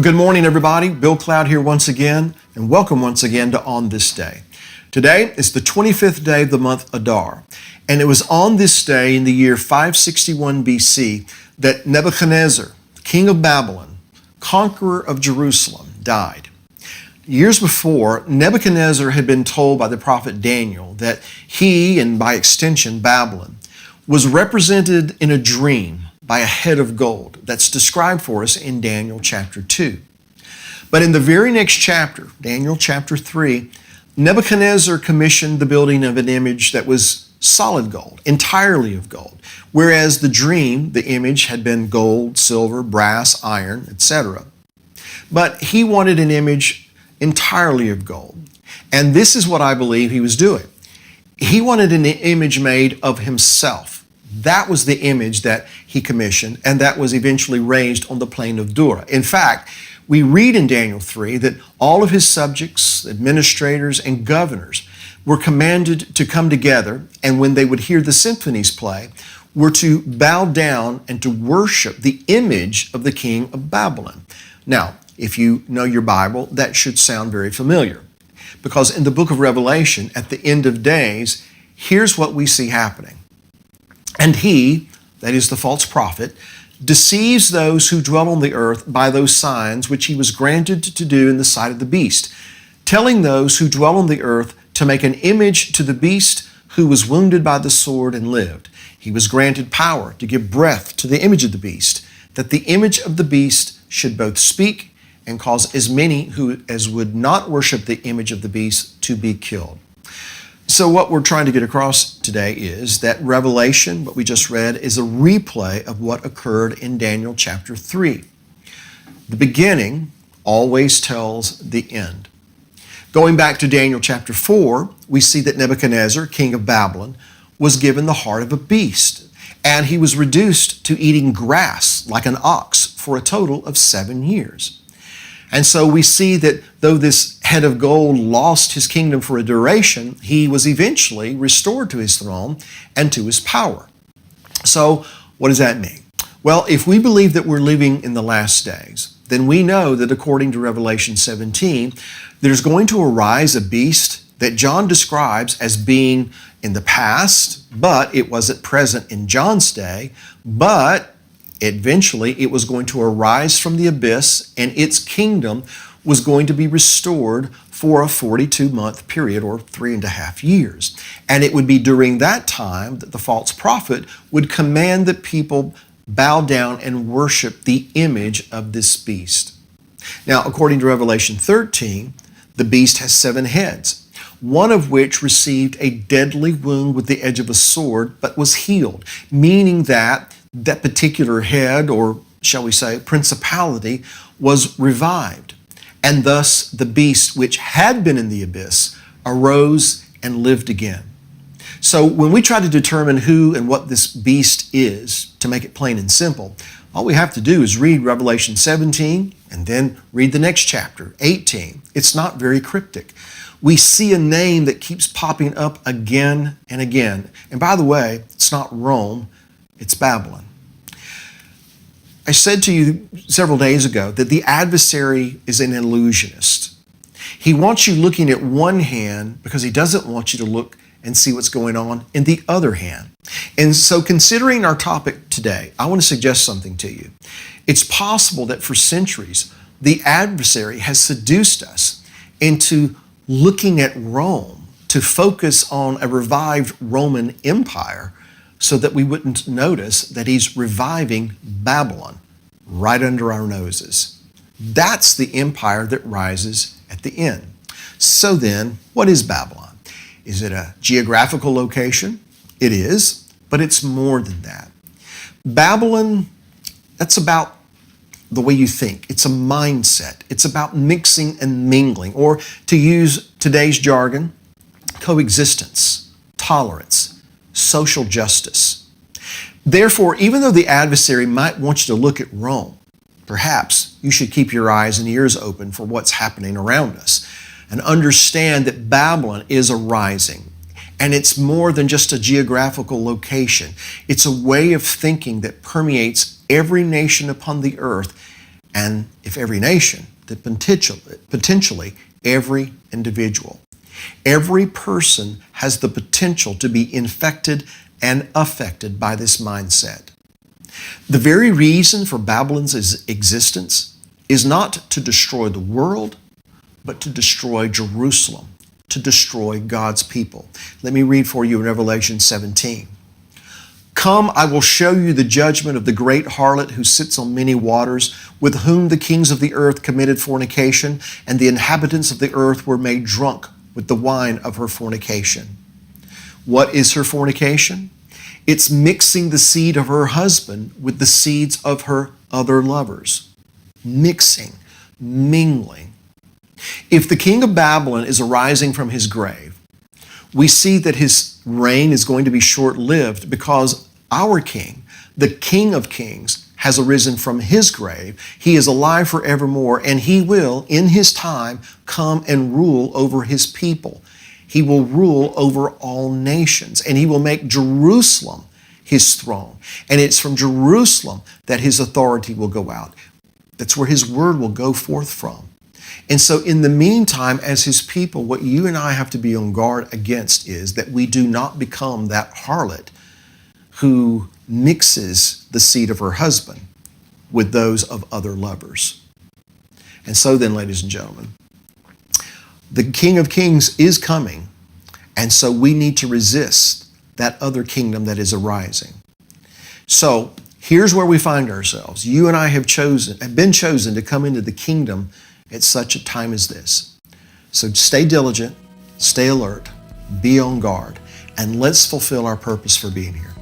Good morning, everybody. Bill Cloud here once again, and welcome once again to On This Day. Today is the 25th day of the month Adar, and it was on this day in the year 561 BC that Nebuchadnezzar, king of Babylon, conqueror of Jerusalem, died. Years before, Nebuchadnezzar had been told by the prophet Daniel that he, and by extension Babylon, was represented in a dream by a head of gold that's described for us in Daniel chapter 2. But in the very next chapter, Daniel chapter 3, Nebuchadnezzar commissioned the building of an image that was solid gold, entirely of gold, whereas the dream, the image, had been gold, silver, brass, iron, etc. But he wanted an image entirely of gold. And this is what I believe he was doing. He wanted an image made of himself. That was the image that he commissioned, and that was eventually raised on the plain of Dura. In fact, we read in Daniel 3 that all of his subjects, administrators, and governors were commanded to come together, and when they would hear the symphonies play, were to bow down and to worship the image of the king of Babylon. Now, if you know your Bible, that should sound very familiar, because in the book of Revelation, at the end of days, here's what we see happening. And he, that is the false prophet, deceives those who dwell on the earth by those signs which he was granted to do in the sight of the beast, telling those who dwell on the earth to make an image to the beast who was wounded by the sword and lived. He was granted power to give breath to the image of the beast, that the image of the beast should both speak and cause as many as would not worship the image of the beast to be killed. So what we're trying to get across today is that Revelation, what we just read, is a replay of what occurred in Daniel chapter 3. The beginning always tells the end. Going back to Daniel chapter 4, we see that Nebuchadnezzar, king of Babylon, was given the heart of a beast, and he was reduced to eating grass like an ox for a total of 7 years. And so we see that though this head of gold lost his kingdom for a duration, he was eventually restored to his throne and to his power. So what does that mean? Well, if we believe that we're living in the last days, then we know that according to Revelation 17, there's going to arise a beast that John describes as being in the past, but it wasn't present in John's day, but eventually, it was going to arise from the abyss, and its kingdom was going to be restored for a 42-month period, or 3.5 years. And it would be during that time that the false prophet would command that people bow down and worship the image of this beast. Now, according to Revelation 13, the beast has 7 heads, one of which received a deadly wound with the edge of a sword, but was healed, meaning that particular head, or shall we say principality, was revived. And thus the beast which had been in the abyss arose and lived again. So when we try to determine who and what this beast is, to make it plain and simple, all we have to do is read Revelation 17 and then read the next chapter, 18. It's not very cryptic. We see a name that keeps popping up again and again. And by the way, it's not Rome, it's Babylon. I said to you several days ago that the adversary is an illusionist. He wants you looking at one hand because he doesn't want you to look and see what's going on in the other hand. And so considering our topic today, I want to suggest something to you. It's possible that for centuries, the adversary has seduced us into looking at Rome to focus on a revived Roman Empire, so that we wouldn't notice that he's reviving Babylon right under our noses. That's the empire that rises at the end. So then, what is Babylon? Is it a geographical location? It is, but it's more than that. Babylon, that's about the way you think. It's a mindset. It's about mixing and mingling, or to use today's jargon, coexistence, tolerance, social justice. Therefore, even though the adversary might want you to look at Rome, perhaps you should keep your eyes and ears open for what's happening around us and understand that Babylon is arising. And it's more than just a geographical location. It's a way of thinking that permeates every nation upon the earth And if every nation, then potentially every individual. Every person has the potential to be infected and affected by this mindset. The very reason for Babylon's existence is not to destroy the world, but to destroy Jerusalem, to destroy God's people. Let me read for you in Revelation 17. Come, I will show you the judgment of the great harlot who sits on many waters, with whom the kings of the earth committed fornication, and the inhabitants of the earth were made drunk with the wine of her fornication. What is her fornication? It's mixing the seed of her husband with the seeds of her other lovers. Mixing, mingling. If the king of Babylon is arising from his grave, we see that his reign is going to be short-lived because our king, the King of Kings, has arisen from his grave. He is alive forevermore, and he will, in his time, come and rule over his people. He will rule over all nations, and he will make Jerusalem his throne. And it's from Jerusalem that his authority will go out. That's where his word will go forth from. And so in the meantime, as his people, what you and I have to be on guard against is that we do not become that harlot who mixes the seed of her husband with those of other lovers. And so then, ladies and gentlemen, the King of Kings is coming, and so we need to resist that other kingdom that is arising. So here's where we find ourselves. You and I have been chosen to come into the kingdom at such a time as this. So stay diligent, stay alert, be on guard, and let's fulfill our purpose for being here.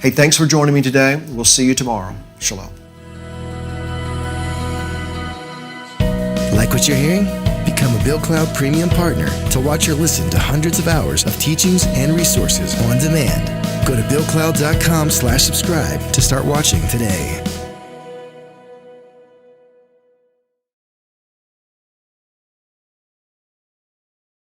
Hey, thanks for joining me today. We'll see you tomorrow. Shalom. Like what you're hearing? Become a Bill Cloud Premium Partner to watch or listen to hundreds of hours of teachings and resources on demand. Go to BillCloud.com/subscribe to start watching today.